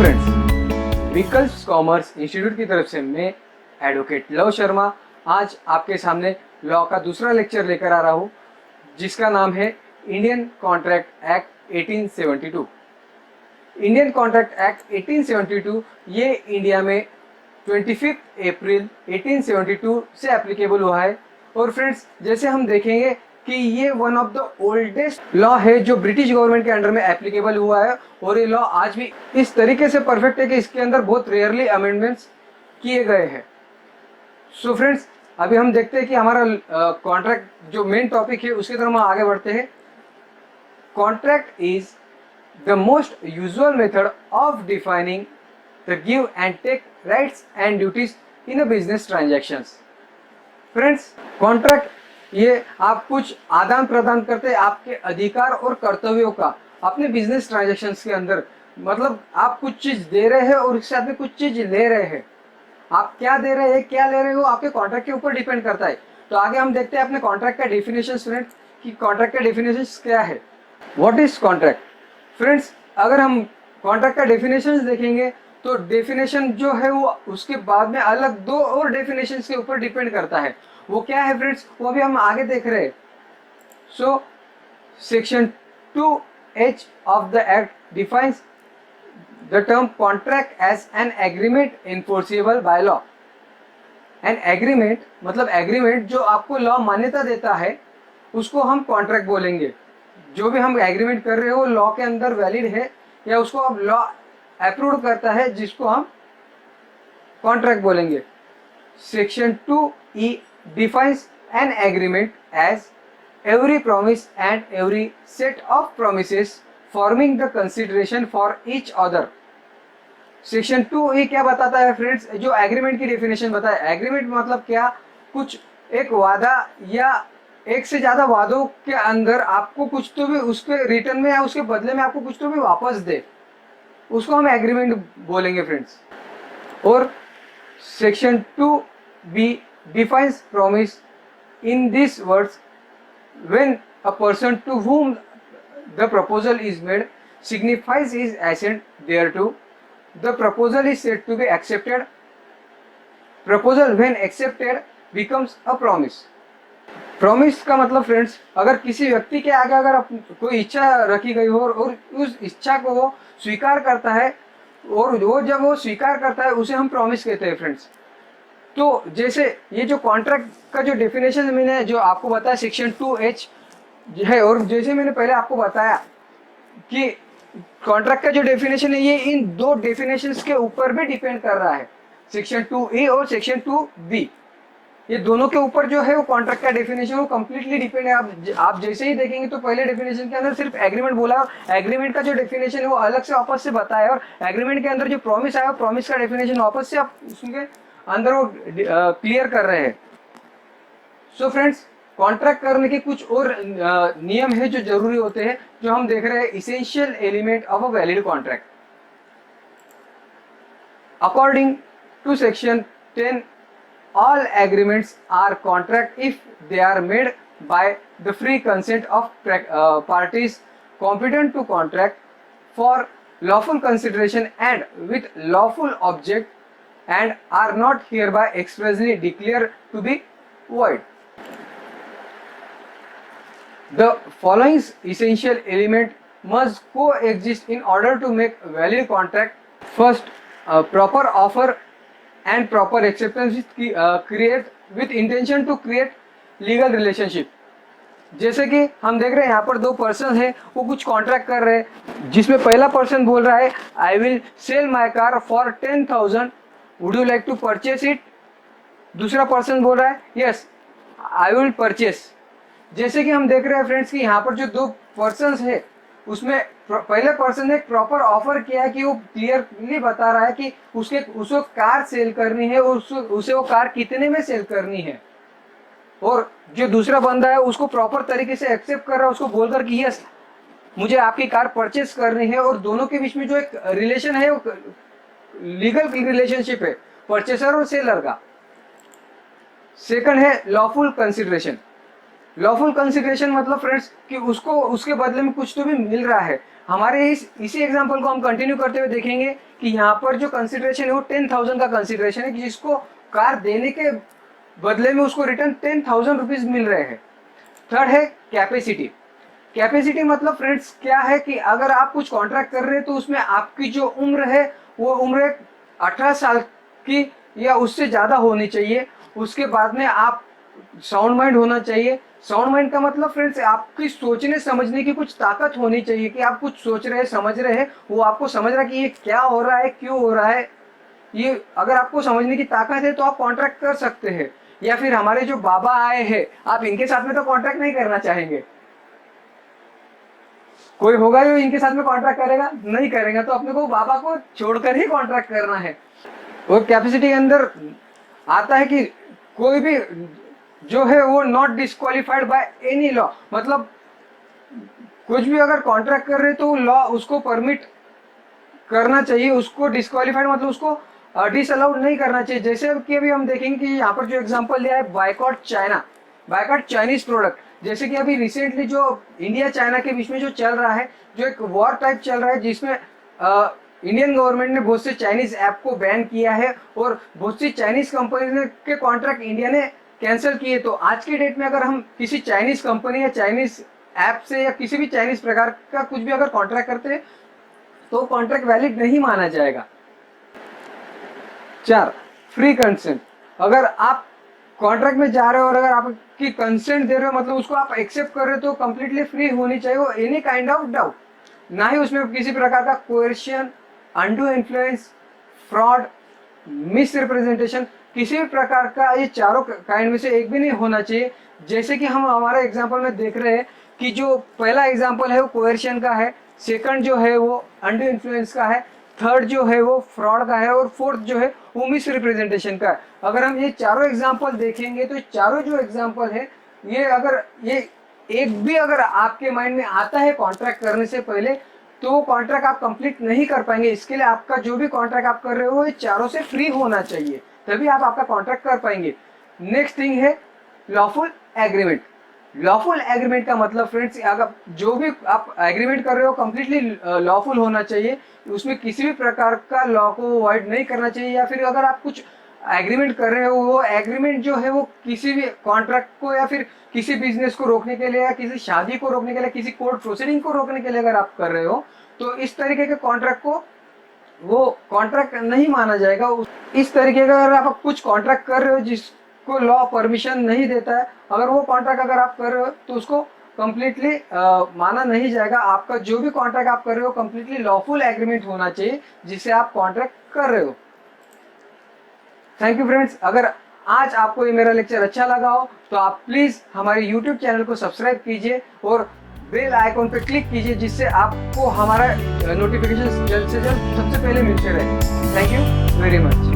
Friends, विकल्प commerce institute की तरफ से मैं एडवोकेट लव शर्मा आज आपके सामने लॉ का दूसरा लेक्चर लेकर आ रहा हूँ, जिसका नाम है Indian contract act 1872। Indian contract act 1872 ये इंडिया में 25 अप्रैल 1872 से एप्लीकेबल हुआ है। और फ्रेंड्स, जैसे हम देखेंगे कि ये one of the oldest law है जो ब्रिटिश गवर्नमेंट के अंडर में एप्लीकेबल हुआ है, और ये लॉ आज भी इस तरीके से परफेक्ट है कि इसके अंदर बहुत रेयरली अमेंडमेंट्स किए गए हैं। सो फ्रेंड्स, अभी हम देखते हैं कि हमारा कॉन्ट्रैक्ट जो मेन टॉपिक है उसकी तरफ हम आगे बढ़ते हैं। Contract is the most usual method of defining the give and take rights and duties in a business transactions. Friends, contract ये आप कुछ आदान प्रदान करते हैं आपके अधिकार और कर्तव्यों का अपने बिजनेस ट्रांजैक्शंस के अंदर। मतलब आप कुछ चीज दे रहे हैं और इसके साथ में कुछ चीज ले रहे हैं। आप क्या दे रहे हैं, क्या ले रहे हो, आपके कॉन्ट्रैक्ट के ऊपर डिपेंड करता है। तो आगे हम देखते हैं अपने कॉन्ट्रैक्ट का डेफिनेशन फ्रेंड्स, कि कॉन्ट्रैक्ट का डेफिनेशन क्या है। What is contract? फ्रेंड्स, अगर हम कॉन्ट्रैक्ट का डेफिनेशन देखेंगे तो डेफिनेशन जो है वो उसके बाद में अलग दो और डेफिनेशंस के ऊपर डिपेंड करता है। वो क्या है फ्रेंड्स, वो अभी हम आगे देख रहे हैं। So section 2H of the act defines the term contract as an agreement enforceable by law. An agreement मतलब एग्रीमेंट जो आपको लॉ मान्यता देता है उसको हम कॉन्ट्रैक्ट बोलेंगे। जो भी हम एग्रीमेंट कर रहे हो लॉ के अंदर वैलिड है या उसको अब लॉ अप्रूव करता है, जिसको हम कॉन्ट्रैक्ट बोलेंगे। Section 2E defines an agreement as every promise and every set of promises forming the consideration for each other। Section 2E क्या बताता है फ्रेंड्स? जो एग्रीमेंट की डेफिनेशन बताया। एग्रीमेंट मतलब क्या? कुछ एक वादा या एक से ज्यादा वादों के अंदर आपको कुछ तो भी उसके रिटर्न में या उसके बदले में आपको कुछ तो भी वापस दे, उसको हम एग्रीमेंट बोलेंगे फ्रेंड्स। और section 2B defines promise in these words: when a person to whom the proposal is made signifies his assent thereto, the proposal is said to be accepted. Proposal when accepted becomes a promise। Promise का मतलब friends, अगर किसी व्यक्ति के आगे अगर कोई इच्छा रखी गई हो और उस इच्छा को वो स्वीकार करता है, और वो जब वो स्वीकार करता है उसे हम प्रॉमिस कहते हैं फ्रेंड्स। तो जैसे ये जो कॉन्ट्रैक्ट का जो डेफिनेशन मैंने जो आपको बताया सेक्शन 2H है, और जैसे मैंने पहले आपको बताया कि कॉन्ट्रैक्ट का जो डेफिनेशन है ये इन दो डेफिनेशंस के ऊपर भी डिपेंड कर रहा है, सेक्शन 2E और सेक्शन 2B। ये दोनों के ऊपर जो है वो कॉन्ट्रैक्ट का डेफिनेशन वो कंप्लीटली डिपेंड है। आप जैसे ही देखेंगे तो पहले डेफिनेशन के अंदर सिर्फ एग्रीमेंट बोला, एग्रीमेंट का जो डेफिनेशन है वो अलग से वापस से बताया, और एग्रीमेंट के अंदर जो प्रॉमिस आया प्रॉमिस का डेफिनेशन वापस से आप उसके अंदर वो क्लियर कर रहे हैं। सो फ्रेंड्स, कॉन्ट्रैक्ट करने के कुछ और नियम है जो जरूरी होते हैं, जो हम देख रहे हैं। Essential element of a valid contract according to section 10, all agreements are contract if they are made by the free consent of parties competent to contract for lawful consideration and with lawful object, and are not hereby expressly declared to be void. The following essential element must coexist in order to make valid contract. First, proper offer and proper acceptance create with intention to create legal relationship। जैसे कि हम देख रहे हैं यहाँ पर दो person है, वो कुछ कॉन्ट्रैक्ट कर रहे हैं, जिसमें पहला पर्सन बोल रहा है I will sell my car for 10,000, would you like to purchase it. दूसरा पर्सन बोल रहा है यस आई विल परचेस। जैसे कि हम देख रहे हैं फ्रेंड्स कि यहाँ पर जो दो पर्सन है उसमें पहले पर्सन ने प्रॉपर ऑफर किया है कि वो क्लियरली बता रहा है कि उसको कार सेल करनी है और उसे वो कार कितने में सेल करनी है, और जो दूसरा बंदा है उसको प्रॉपर तरीके से एक्सेप्ट कर रहा है, उसको बोलकर कि यस मुझे आपकी कार परचेस करनी है। और दोनों के बीच में जो एक रिलेशन है वो लीगल रिलेशनशिप है परचेसर और सेलर का। सेकंड है लॉफुल कंसिडरेशन। लॉफुल कंसिडरेशन मतलब फ्रेंड्स कि उसको उसके बदले में कुछ तो भी मिल रहा है। हमारे इसी एग्जांपल को हम कंटिन्यू करते हुए देखेंगे कि यहाँ पर जो कंसिडरेशन है वो 10,000 का कंसिडरेशन है, जिसको कार देने के बदले में उसको रिटर्न 10,000 रुपीज मिल रहे हैं। थर्ड है कैपेसिटी। कैपेसिटी मतलब फ्रेंड्स क्या है कि अगर आप कुछ कॉन्ट्रैक्ट कर रहे हैं तो उसमें आपकी जो उम्र है वो उम्र 18 साल की या उससे ज़्यादा होनी चाहिए। उसके बाद में आप साउंड माइंड होना चाहिए। साउंड माइंड का मतलब फ्रेंड्स आपकी सोचने समझने की कुछ ताकत होनी चाहिए कि आप कुछ सोच रहे हैं, समझ रहे हैं, वो आपको समझ रहा है कि ये क्या हो रहा है, क्यों हो रहा है। ये अगर आपको समझने की ताकत है तो आप कॉन्ट्रैक्ट कर सकते हैं। या फिर हमारे जो बाबा आए हैं, आप इनके साथ में तो कॉन्ट्रैक्ट नहीं करना चाहेंगे। कोई होगा जो इनके साथ में कॉन्ट्रैक्ट करेगा? नहीं करेगा। तो अपने को बाबा को छोड़कर ही कॉन्ट्रैक्ट करना है। और कैपेसिटी के अंदर आता है कि कोई भी जो है वो not disqualified by any law, मतलब कुछ भी अगर कॉन्ट्रैक्ट कर रहे तो लॉ उसको परमिट करना चाहिए। उसको डिस्क्वालिफाइड मतलब उसको डिसअलाउड नहीं करना चाहिए। जैसे कि अभी हम देखेंगे कि यहाँ पर जो एग्जांपल दिया है boycott China, boycott Chinese product. जैसे कि अभी रिसेंटली जो इंडिया चाइना के बीच में जो चल रहा है, जो एक वॉर टाइप चल रहा है, जिसमें इंडियन गवर्नमेंट ने बहुत से चाइनीज ऐप को बैन किया है और बहुत सी चाइनीज कंपनी के कॉन्ट्रैक्ट इंडिया ने कैंसिल किए। तो आज के डेट में अगर हम किसी चाइनीज कंपनी या चाइनीज ऐप से या किसी भी चाइनीज प्रकार का कुछ भी अगर कॉन्ट्रैक्ट करते हैं तो कॉन्ट्रैक्ट वैलिड नहीं माना जाएगा। 4, फ्री कंसेंट। अगर आप कॉन्ट्रैक्ट में जा रहे हो और अगर आपकी कंसेंट दे रहे हो मतलब उसको आप एक्सेप्ट कर रहे हो तो कंप्लीटली फ्री होनी चाहिए वो एनी काइंड ऑफ डाउट। ना ही उसमें किसी प्रकार का coercion, undue influence, fraud, misrepresentation, किसी भी प्रकार का ये चारों काइंड में से एक भी नहीं होना चाहिए। जैसे कि हम हमारे एग्जांपल में देख रहे हैं कि जो पहला एग्जांपल है वो कोएर्शन का है, सेकंड जो है वो अनडू इन्फ्लुएंस का है, थर्ड जो है वो फ्रॉड का है और फोर्थ जो है वो मिस रिप्रेजेंटेशन का है। अगर हम ये चारों एग्जांपल देखेंगे तो चारों जो एग्जांपल है ये अगर ये एक भी अगर आपके माइंड में आता है कॉन्ट्रैक्ट करने से पहले तो वो कॉन्ट्रैक्ट आप कंप्लीट नहीं कर पाएंगे। इसके लिए आपका जो भी कॉन्ट्रैक्ट आप कर रहे हो ये चारों से फ्री होना चाहिए, तभी आप आपका कॉन्ट्रैक्ट कर पाएंगे। नेक्स्ट थिंग है लॉफुल एग्रीमेंट। लॉफुल एग्रीमेंट का मतलब फ्रेंड्स अगर जो भी आप एग्रीमेंट कर रहे हो कंप्लीटली लॉफुल होना चाहिए। उसमें किसी भी प्रकार का लॉ को अवॉइड नहीं करना चाहिए। या फिर अगर आप कुछ एग्रीमेंट कर रहे हो वो एग्रीमेंट जो है वो किसी भी कॉन्ट्रैक्ट को या फिर किसी बिजनेस को रोकने के लिए या किसी शादी को रोकने के लिए, किसी कोर्ट प्रोसीडिंग को रोकने के लिए अगर आप कर रहे हो तो इस तरीके के कॉन्ट्रैक्ट को वो कॉन्ट्रैक्ट नहीं माना जाएगा। इस तरीके का अगर आप कुछ कॉन्ट्रैक्ट कर रहे हो जिसको लॉ परमिशन नहीं देता है, अगर वो कॉन्ट्रैक्ट अगर आप कर रहे हो तो उसको कंप्लीटली माना नहीं जाएगा। आपका जो भी कॉन्ट्रैक्ट आप कर रहे हो कंप्लीटली लॉफुल एग्रीमेंट होना चाहिए जिसे आप कॉन्ट्रैक्ट कर रहे हो। Thank you friends. अगर आज आपको ये मेरा लेक्चर अच्छा लगा हो तो आप प्लीज हमारे यूट्यूब चैनल को सब्सक्राइब कीजिए और बेल आइकॉन पर क्लिक कीजिए जिससे आपको हमारा नोटिफिकेशन जल्द से जल्द सबसे पहले मिलते रहे। Thank you very much.